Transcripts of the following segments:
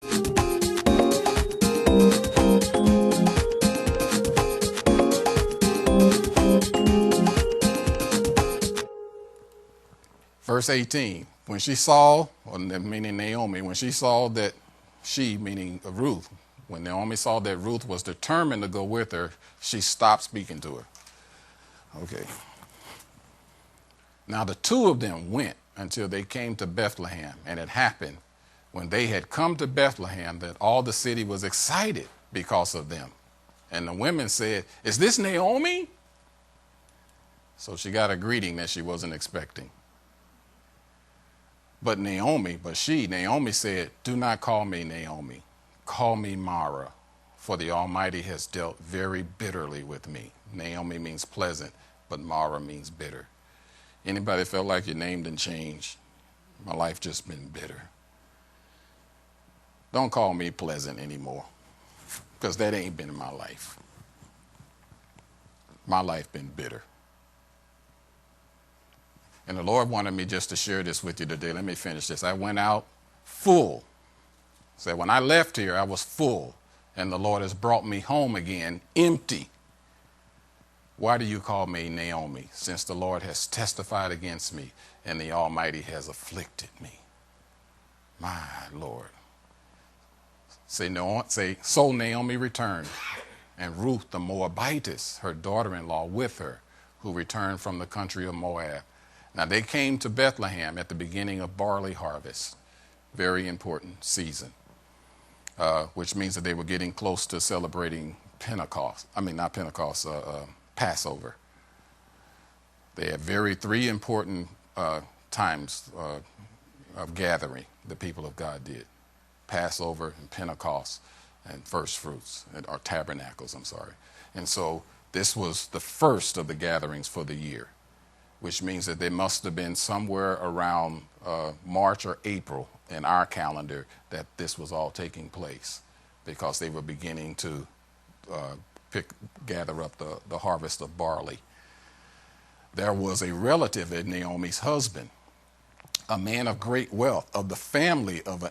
Verse 18, when she saw, or meaning Naomi, when she saw that she, meaning Ruth, when Naomi saw that Ruth was determined to go with her, she stopped speaking to her. Okay. Now the two of them went until they came to Bethlehem, and it happened when they had come to Bethlehem that all the city was excited because of them. And the women said, "Is this Naomi?" So she got a greeting that she wasn't expecting. But Naomi said, "Do not call me Naomi. Call me Mara, for the Almighty has dealt very bitterly with me." Naomi means pleasant, but Mara means bitter. Anybody felt like your name didn't change? My life just been bitter. Don't call me pleasant anymore, because that ain't been my life. My life been bitter. And the Lord wanted me just to share this with you today. Let me finish this. I went out full. So when I left here, I was full. And the Lord has brought me home again empty. Why do you call me Naomi, since the Lord has testified against me and the Almighty has afflicted me? My Lord. So Naomi returned, and Ruth the Moabitess, her daughter-in-law, with her, who returned from the country of Moab. Now they came to Bethlehem at the beginning of barley harvest, very important season, which means that they were getting close to celebrating Passover. They had three important times of gathering, the people of God did. Passover and Pentecost and first fruits, or tabernacles, I'm sorry. And so this was the first of the gatherings for the year, which means that they must have been somewhere around March or April in our calendar that this was all taking place, because they were beginning to gather up the harvest of barley. There was a relative of Naomi's husband, a man of great wealth, of the family of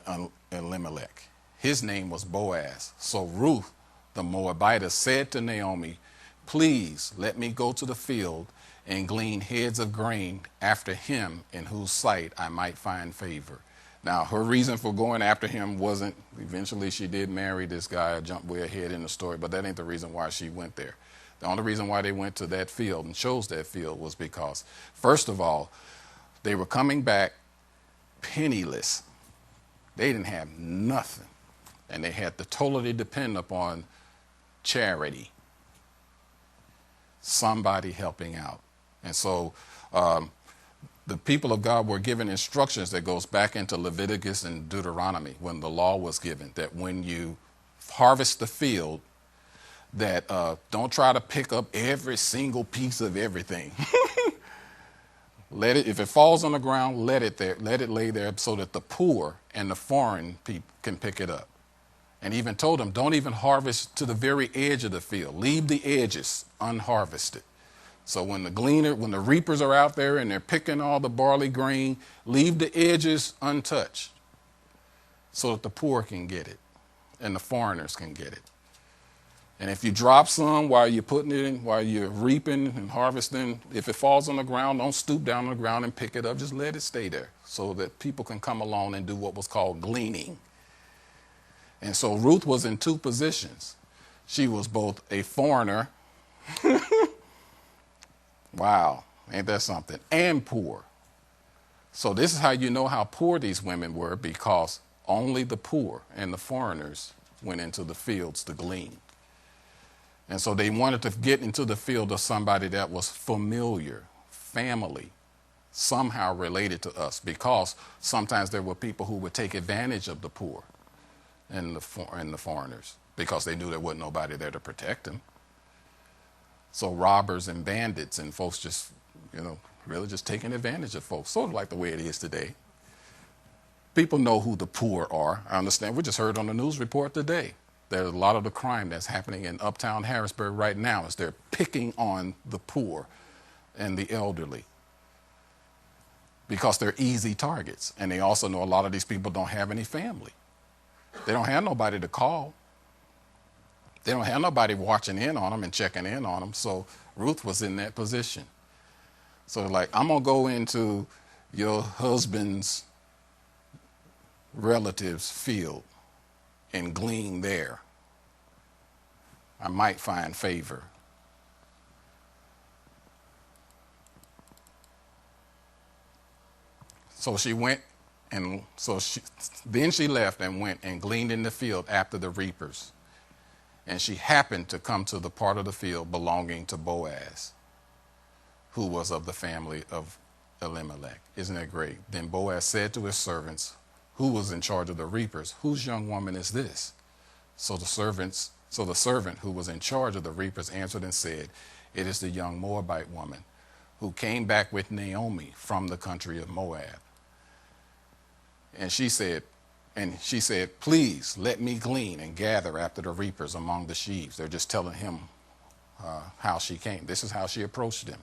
Elimelech. His name was Boaz. So Ruth, the Moabitess, said to Naomi, "Please let me go to the field and glean heads of grain after him in whose sight I might find favor." Now, her reason for going after him wasn't, eventually she did marry this guy. I jumped way ahead in the story, but that ain't the reason why she went there. The only reason why they went to that field and chose that field was because, first of all, they were coming back penniless. They didn't have nothing, and they had to totally depend upon charity, somebody helping out. And so the people of God were given instructions that goes back into Leviticus and Deuteronomy, when the law was given, that when you harvest the field, that don't try to pick up every single piece of everything. Let it, if it falls on the ground, let it lay there, so that the poor and the foreign people can pick it up. And even told them, don't even harvest to the very edge of the field. Leave the edges unharvested. So when the reapers are out there and they're picking all the barley grain, leave the edges untouched, so that the poor can get it and the foreigners can get it. And if you drop some while you're putting it in, while you're reaping and harvesting, if it falls on the ground, don't stoop down on the ground and pick it up. Just let it stay there, so that people can come along and do what was called gleaning. And so Ruth was in two positions. She was both a foreigner, wow, ain't that something, and poor. So this is how you know how poor these women were, because only the poor and the foreigners went into the fields to glean. And so they wanted to get into the field of somebody that was familiar, family, somehow related to us, because sometimes there were people who would take advantage of the poor and the foreigners, because they knew there wasn't nobody there to protect them. So robbers and bandits and folks just, really just taking advantage of folks, sort of like the way it is today. People know who the poor are. I understand. We just heard on the news report today. There's a lot of the crime that's happening in uptown Harrisburg right now is they're picking on the poor and the elderly, because they're easy targets. And they also know a lot of these people don't have any family. They don't have nobody to call. They don't have nobody watching in on them and checking in on them. So Ruth was in that position. So like, I'm going to go into your husband's relative's field and glean there. I might find favor. So she went, and then she left and went and gleaned in the field after the reapers. And she happened to come to the part of the field belonging to Boaz, who was of the family of Elimelech. Isn't that great? Then Boaz said to his servants, who was in charge of the reapers, whose young woman is this? So the servant who was in charge of the reapers answered and said, it is the young Moabite woman who came back with Naomi from the country of Moab. And she said, please let me glean and gather after the reapers among the sheaves. They're just telling him how she came. This is how she approached him.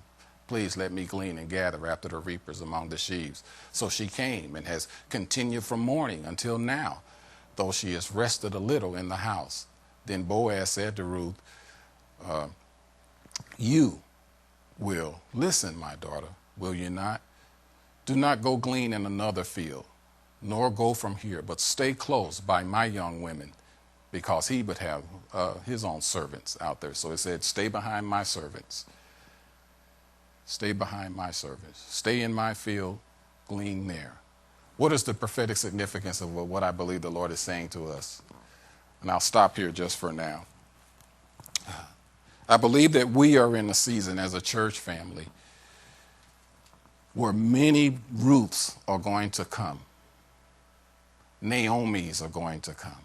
Please let me glean and gather after the reapers among the sheaves. So she came and has continued from morning until now, though she has rested a little in the house. Then Boaz said to Ruth, you will listen, my daughter, will you not? Do not go glean in another field, nor go from here, but stay close by my young women, because he would have his own servants out there. So it said, stay behind my servants. Stay behind my servants. Stay in my field, glean there. What is the prophetic significance of what I believe the Lord is saying to us? And I'll stop here just for now. I believe that we are in a season as a church family where many Ruths are going to come. Naomis are going to come.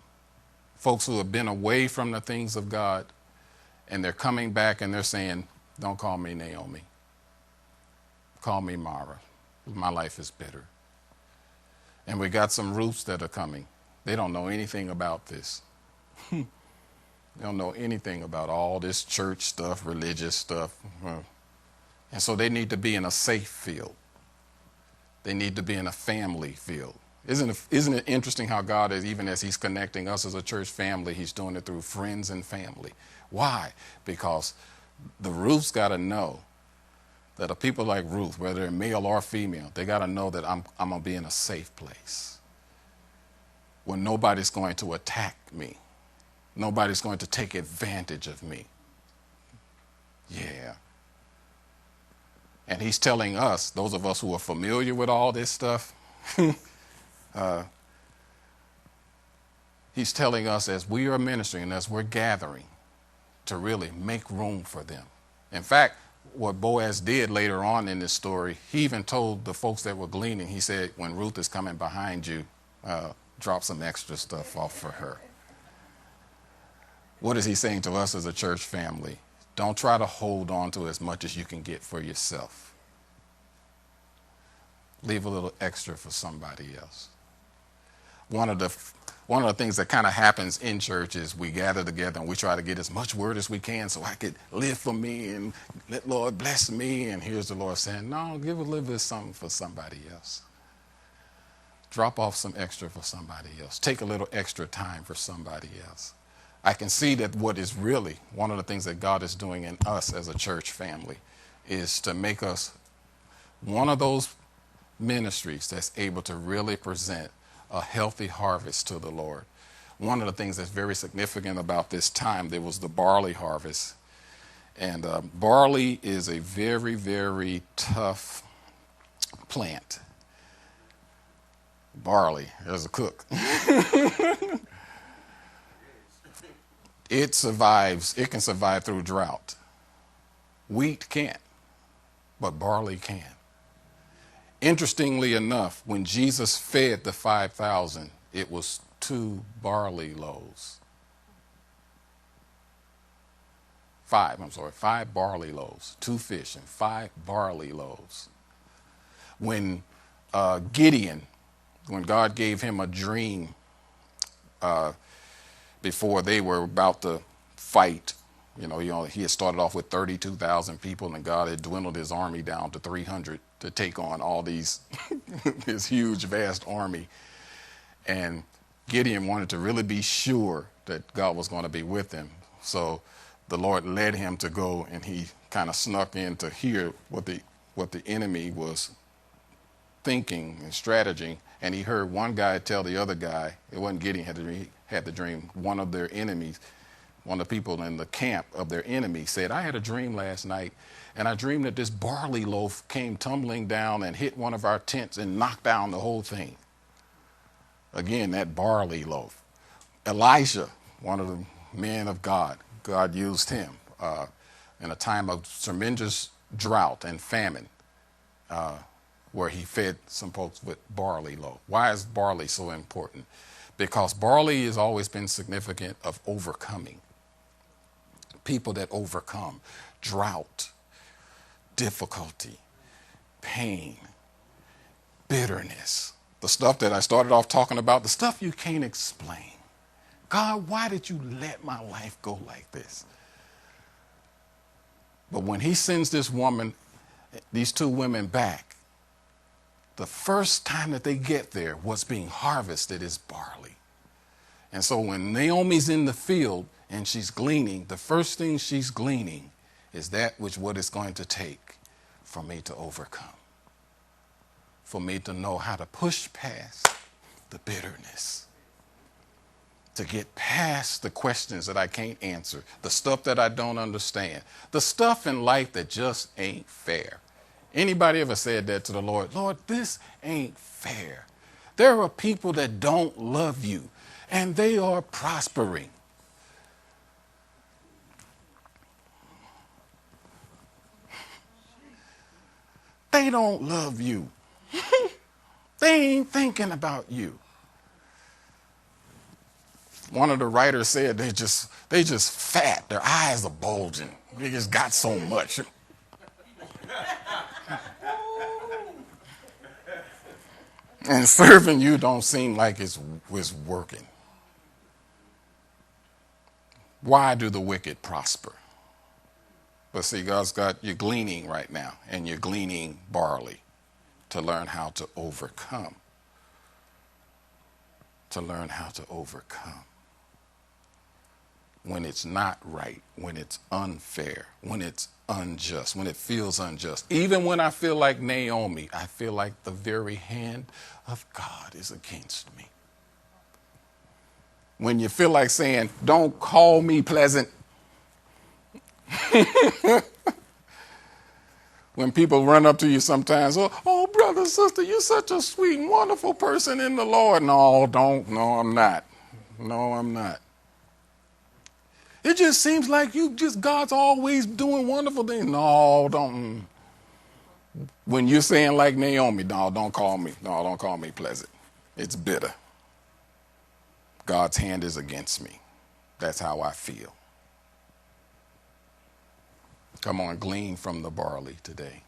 Folks who have been away from the things of God, and they're coming back and they're saying, don't call me Naomi. Call me Mara. My life is bitter. And we got some Ruths that are coming. They don't know anything about this. They don't know anything about all this church stuff, religious stuff. And so they need to be in a safe field. They need to be in a family field. Isn't it interesting how God is, even as he's connecting us as a church family, he's doing it through friends and family. Why? Because the Ruths got to know that a people like Ruth, whether they're male or female, they got to know that I'm going to be in a safe place where nobody's going to attack me. Nobody's going to take advantage of me. Yeah. And he's telling us, those of us who are familiar with all this stuff, he's telling us as we are ministering and as we're gathering to really make room for them. In fact, what Boaz did later on in this story, he even told the folks that were gleaning, he said, when Ruth is coming behind you, drop some extra stuff off for her. What is he saying to us as a church family? Don't try to hold on to as much as you can get for yourself. Leave a little extra for somebody else. One of the things that kind of happens in church is we gather together and we try to get as much word as we can so I could live for me and let Lord bless me. And here's the Lord saying, no, give a little bit of something for somebody else. Drop off some extra for somebody else. Take a little extra time for somebody else. I can see that what is really one of the things that God is doing in us as a church family is to make us one of those ministries that's able to really present a healthy harvest to the Lord. One of the things that's very significant about this time, there was the barley harvest. And barley is a very, very tough plant. Barley, as a cook. It can survive through drought. Wheat can't, but barley can. Interestingly enough, when Jesus fed the 5,000, it was 2 barley loaves. 5 barley loaves, 2 fish and 5 barley loaves. When Gideon, when God gave him a dream before they were about to fight, he had started off with 32,000 people and God had dwindled his army down to 300 to take on all these, this huge, vast army. And Gideon wanted to really be sure that God was going to be with him. So the Lord led him to go, and he kind of snuck in to hear what the enemy was thinking and strategy. And he heard one guy tell the other guy, it wasn't Gideon had the dream, one of their enemies, one of the people in the camp of their enemy said, I had a dream last night, and I dreamed that this barley loaf came tumbling down and hit one of our tents and knocked down the whole thing. Again, that barley loaf. Elijah, one of the men of God, God used him in a time of tremendous drought and famine, where he fed some folks with barley loaf. Why is barley so important? Because barley has always been significant of overcoming. People that overcome drought, difficulty, pain, bitterness, the stuff that I started off talking about, the stuff you can't explain. God, why did you let my life go like this? But when he sends this woman, these two women back, the first time that they get there, what's being harvested is barley. And so when Naomi's in the field and she's gleaning, the first thing she's gleaning is that which what it's going to take for me to overcome, for me to know how to push past the bitterness, to get past the questions that I can't answer, the stuff that I don't understand, the stuff in life that just ain't fair. Anybody ever said that to the Lord? Lord, this ain't fair. There are people that don't love you, and they are prospering. They don't love you. They ain't thinking about you. One of the writers said they just fat. Their eyes are bulging. They just got so much. And serving you don't seem like it's working. Why do the wicked prosper? But see, God's got you gleaning right now, and you're gleaning barley to learn how to overcome. To learn how to overcome. When it's not right, when it's unfair, when it's unjust, when it feels unjust. Even when I feel like Naomi, I feel like the very hand of God is against me. When you feel like saying, don't call me pleasant. When people run up to you sometimes, oh, brother, sister, you're such a sweet, wonderful person in the Lord. No, I'm not. No, I'm not. It just seems like God's always doing wonderful things. No, don't. When you're saying like Naomi, no, don't call me pleasant. It's bitter. God's hand is against me. That's how I feel. Come on, glean from the barley today.